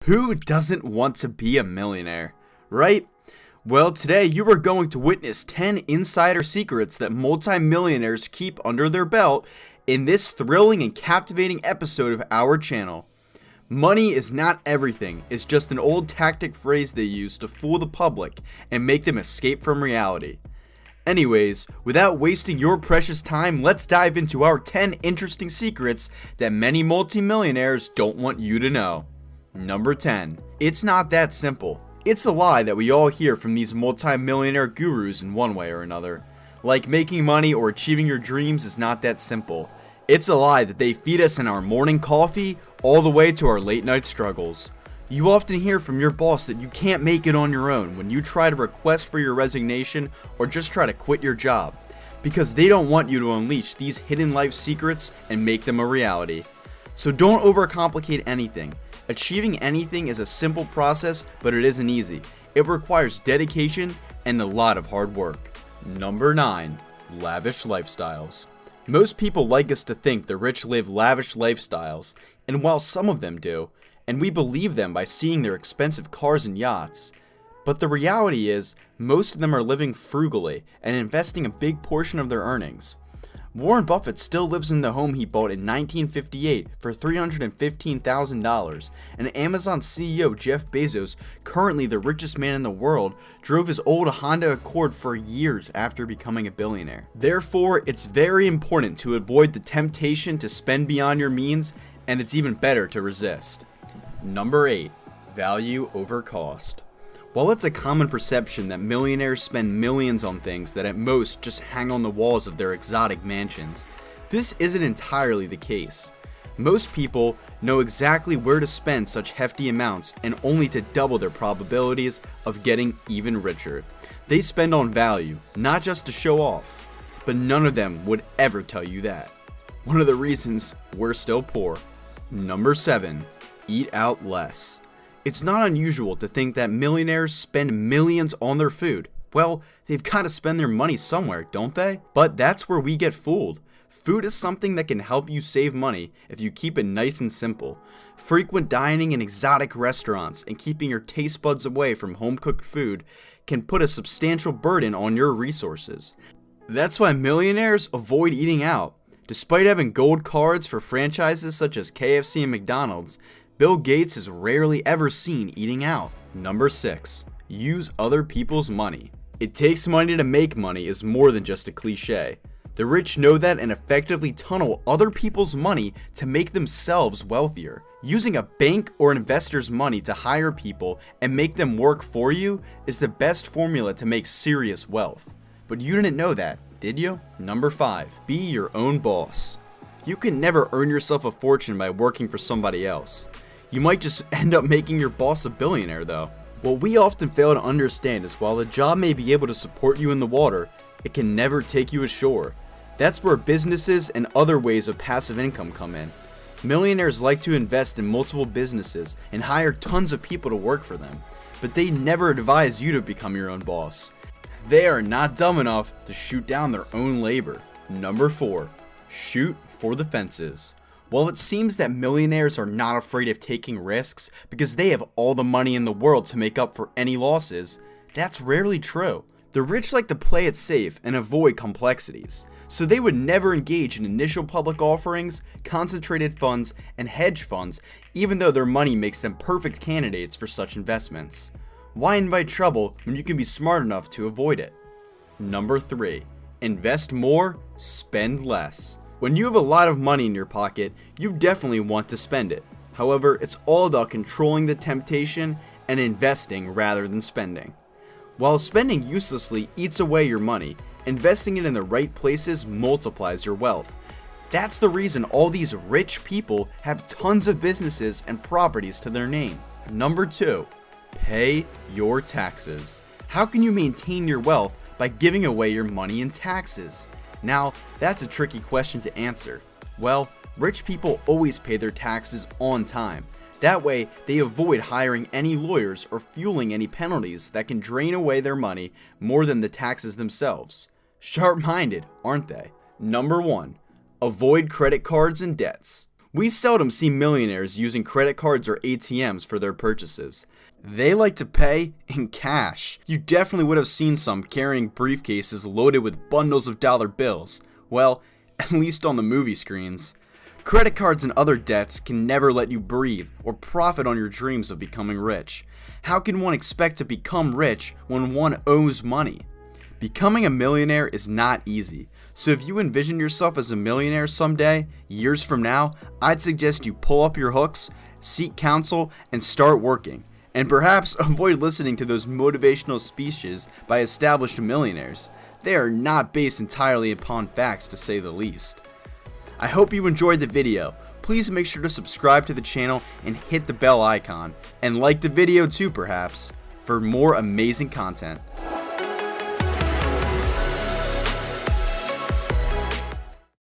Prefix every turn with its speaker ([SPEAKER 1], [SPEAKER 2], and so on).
[SPEAKER 1] Who doesn't want to be a millionaire, right? Well, today you are going to witness 10 insider secrets that multimillionaires keep under their belt in this thrilling and captivating episode of our channel. Money is not everything. It's just an old tactic phrase they use to fool the public and make them escape from reality. Anyways, without wasting your precious time, let's dive into our 10 interesting secrets that many multimillionaires don't want you to know. Number 10. It's not that simple. It's a lie that we all hear from these multi-millionaire gurus in one way or another. Like making money or achieving your dreams is not that simple. It's a lie that they feed us in our morning coffee all the way to our late night struggles. You often hear from your boss that you can't make it on your own when you try to request for your resignation or just try to quit your job, because they don't want you to unleash these hidden life secrets and make them a reality. So don't overcomplicate anything. Achieving anything is a simple process, but it isn't easy. It requires dedication and a lot of hard work. Number 9. Lavish lifestyles. Most people like us to think the rich live lavish lifestyles, and while some of them do, and we believe them by seeing their expensive cars and yachts, but the reality is most of them are living frugally and investing a big portion of their earnings. Warren Buffett still lives in the home he bought in 1958 for $315,000, and Amazon CEO Jeff Bezos, currently the richest man in the world, drove his old Honda Accord for years after becoming a billionaire. Therefore, it's very important to avoid the temptation to spend beyond your means, and it's even better to resist. Number 8. Value over cost. While it's a common perception that millionaires spend millions on things that at most just hang on the walls of their exotic mansions, this isn't entirely the case. Most people know exactly where to spend such hefty amounts and only to double their probabilities of getting even richer. They spend on value, not just to show off, but none of them would ever tell you that. One of the reasons we're still poor. Number 7. Eat out less. It's not unusual to think that millionaires spend millions on their food. Well, they've got to spend their money somewhere, don't they? But that's where we get fooled. Food is something that can help you save money if you keep it nice and simple. Frequent dining in exotic restaurants and keeping your taste buds away from home-cooked food can put a substantial burden on your resources. That's why millionaires avoid eating out. Despite having gold cards for franchises such as KFC and McDonald's, Bill Gates is rarely ever seen eating out. Number 6. Use other people's money. It takes money to make money is more than just a cliche. The rich know that and effectively tunnel other people's money to make themselves wealthier. Using a bank or investor's money to hire people and make them work for you is the best formula to make serious wealth. But you didn't know that, did you? Number 5. Be your own boss. You can never earn yourself a fortune by working for somebody else. You might just end up making your boss a billionaire though. What we often fail to understand is while the job may be able to support you in the water, it can never take you ashore. That's where businesses and other ways of passive income come in. Millionaires like to invest in multiple businesses and hire tons of people to work for them, but they never advise you to become your own boss. They are not dumb enough to shoot down their own labor. Number 4. Shoot for the fences. While it seems that millionaires are not afraid of taking risks because they have all the money in the world to make up for any losses, that's rarely true. The rich like to play it safe and avoid complexities, so they would never engage in initial public offerings, concentrated funds, and hedge funds, even though their money makes them perfect candidates for such investments. Why invite trouble when you can be smart enough to avoid it? Number 3. Invest more, spend less. When you have a lot of money in your pocket, you definitely want to spend it. However, it's all about controlling the temptation and investing rather than spending. While spending uselessly eats away your money, investing it in the right places multiplies your wealth. That's the reason all these rich people have tons of businesses and properties to their name. Number 2. Pay your taxes. How can you maintain your wealth by giving away your money in taxes? Now, that's a tricky question to answer. Well, rich people always pay their taxes on time. That way, they avoid hiring any lawyers or fueling any penalties that can drain away their money more than the taxes themselves. Sharp-minded, aren't they? Number 1. Avoid credit cards and debts. We seldom see millionaires using credit cards or ATMs for their purchases. They like to pay in cash. You definitely would have seen some carrying briefcases loaded with bundles of dollar bills. Well, at least on the movie screens. Credit cards and other debts can never let you breathe or profit on your dreams of becoming rich. How can one expect to become rich when one owes money? Becoming a millionaire is not easy, so if you envision yourself as a millionaire someday, years from now, I'd suggest you pull up your hooks, seek counsel, and start working. And perhaps avoid listening to those motivational speeches by established millionaires. They are not based entirely upon facts, to say the least. I hope you enjoyed the video. Please make sure to subscribe to the channel and hit the bell icon, and like the video too perhaps, for more amazing content.